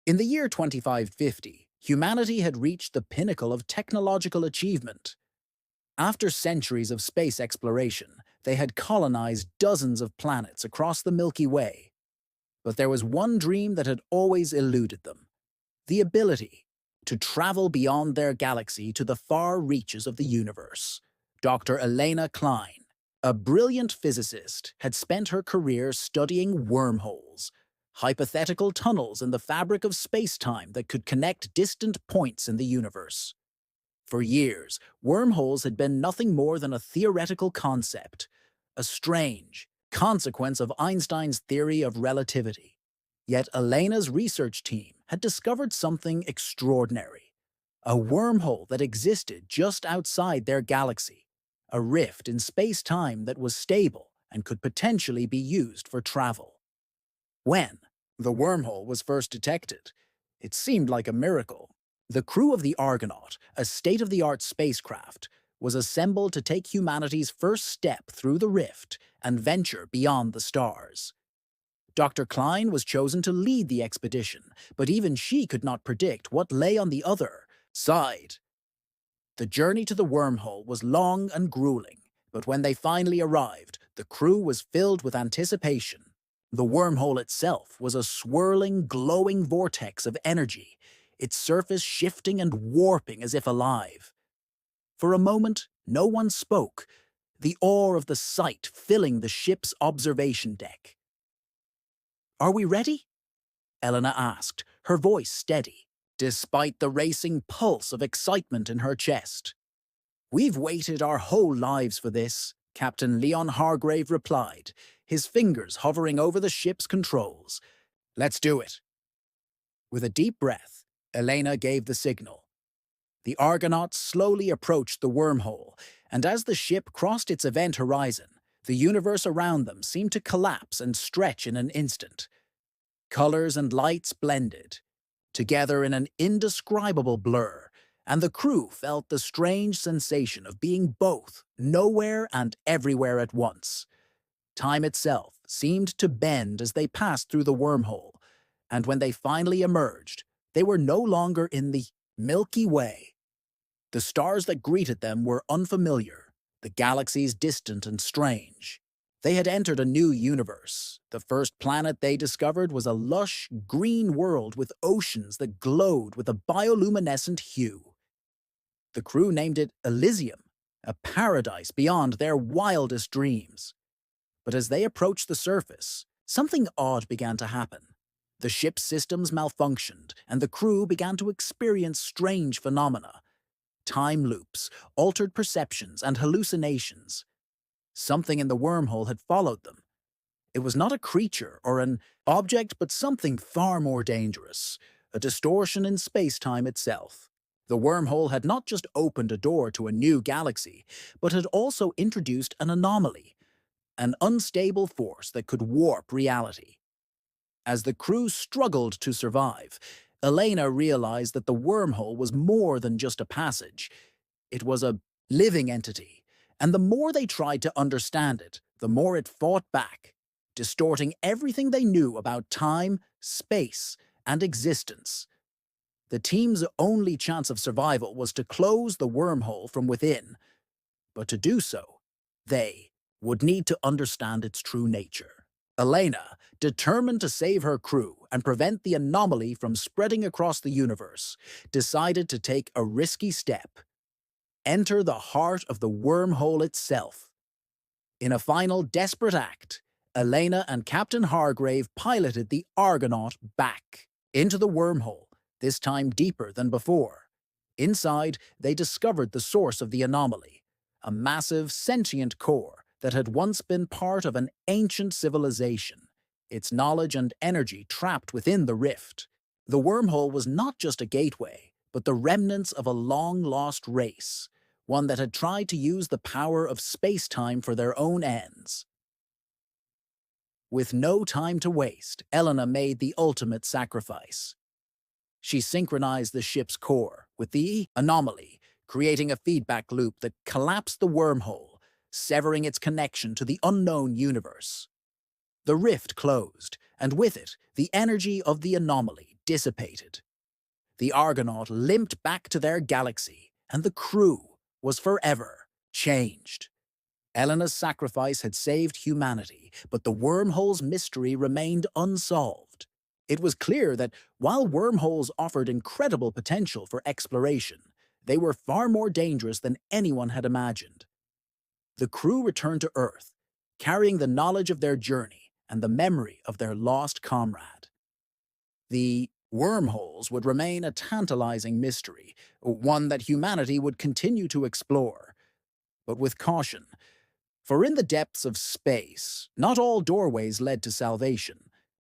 In the year 2550, humanity had reached the pinnacle of technological achievement. After centuries of space exploration, they had colonized dozens of planets across the Milky Way. But there was one dream that had always eluded them: the ability to travel beyond their galaxy to the far reaches of the universe. Dr. Elena Klein, a brilliant physicist, had spent her career studying wormholes, hypothetical tunnels in the fabric of space-time that could connect distant points in the universe. For years, wormholes had been nothing more than a theoretical concept, a strange consequence of Einstein's theory of relativity. Yet Elena's research team had discovered something extraordinary: a wormhole that existed just outside their galaxy, a rift in space-time that was stable and could potentially be used for travel. When the wormhole was first detected, it seemed like a miracle. The crew of the Argonaut, a state-of-the-art spacecraft, was assembled to take humanity's first step through the rift and venture beyond the stars. Dr. Klein was chosen to lead the expedition, but even she could not predict what lay on the other side. The journey to the wormhole was long and grueling, but when they finally arrived, the crew was filled with anticipation. The wormhole itself was a swirling, glowing vortex of energy, its surface shifting and warping as if alive. For a moment, no one spoke, the awe of the sight filling the ship's observation deck. "Are we ready?" Elena asked, her voice steady, despite the racing pulse of excitement in her chest. "We've waited our whole lives for this," Captain Leon Hargrave replied, his fingers hovering over the ship's controls. "Let's do it." With a deep breath, Elena gave the signal. The Argonauts slowly approached the wormhole, and as the ship crossed its event horizon, the universe around them seemed to collapse and stretch in an instant. Colors and lights blended, together in an indescribable blur, and the crew felt the strange sensation of being both nowhere and everywhere at once. Time itself seemed to bend as they passed through the wormhole, and when they finally emerged, they were no longer in the Milky Way. The stars that greeted them were unfamiliar, the galaxies distant and strange. They had entered a new universe. The first planet they discovered was a lush, green world with oceans that glowed with a bioluminescent hue. The crew named it Elysium, a paradise beyond their wildest dreams. But as they approached the surface, something odd began to happen. The ship's systems malfunctioned, and the crew began to experience strange phenomena: time loops, altered perceptions, and hallucinations. Something in the wormhole had followed them. It was not a creature or an object, but something far more dangerous: a distortion in space-time itself. The wormhole had not just opened a door to a new galaxy, but had also introduced an anomaly, an unstable force that could warp reality. As the crew struggled to survive, Elena realized that the wormhole was more than just a passage. It was a living entity, and the more they tried to understand it, the more it fought back, distorting everything they knew about time, space, and existence. The team's only chance of survival was to close the wormhole from within, but to do so, they would need to understand its true nature. Elena, determined to save her crew and prevent the anomaly from spreading across the universe, decided to take a risky step: enter the heart of the wormhole itself. In a final desperate act, Elena and Captain Hargrave piloted the Argonaut back into the wormhole, this time deeper than before. Inside, they discovered the source of the anomaly: a massive, sentient core that had once been part of an ancient civilization, its knowledge and energy trapped within the rift. The wormhole was not just a gateway, but the remnants of a long-lost race, one that had tried to use the power of space-time for their own ends. With no time to waste, Elena made the ultimate sacrifice. She synchronized the ship's core with the anomaly, creating a feedback loop that collapsed the wormhole, severing its connection to the unknown universe. The rift closed, and with it, the energy of the anomaly dissipated. The Argonaut limped back to their galaxy, and the crew was forever changed. Elena's sacrifice had saved humanity, but the wormhole's mystery remained unsolved. It was clear that while wormholes offered incredible potential for exploration, they were far more dangerous than anyone had imagined. The crew returned to Earth, carrying the knowledge of their journey and the memory of their lost comrade. The wormholes would remain a tantalizing mystery, one that humanity would continue to explore, but with caution. For in the depths of space, not all doorways led to salvation.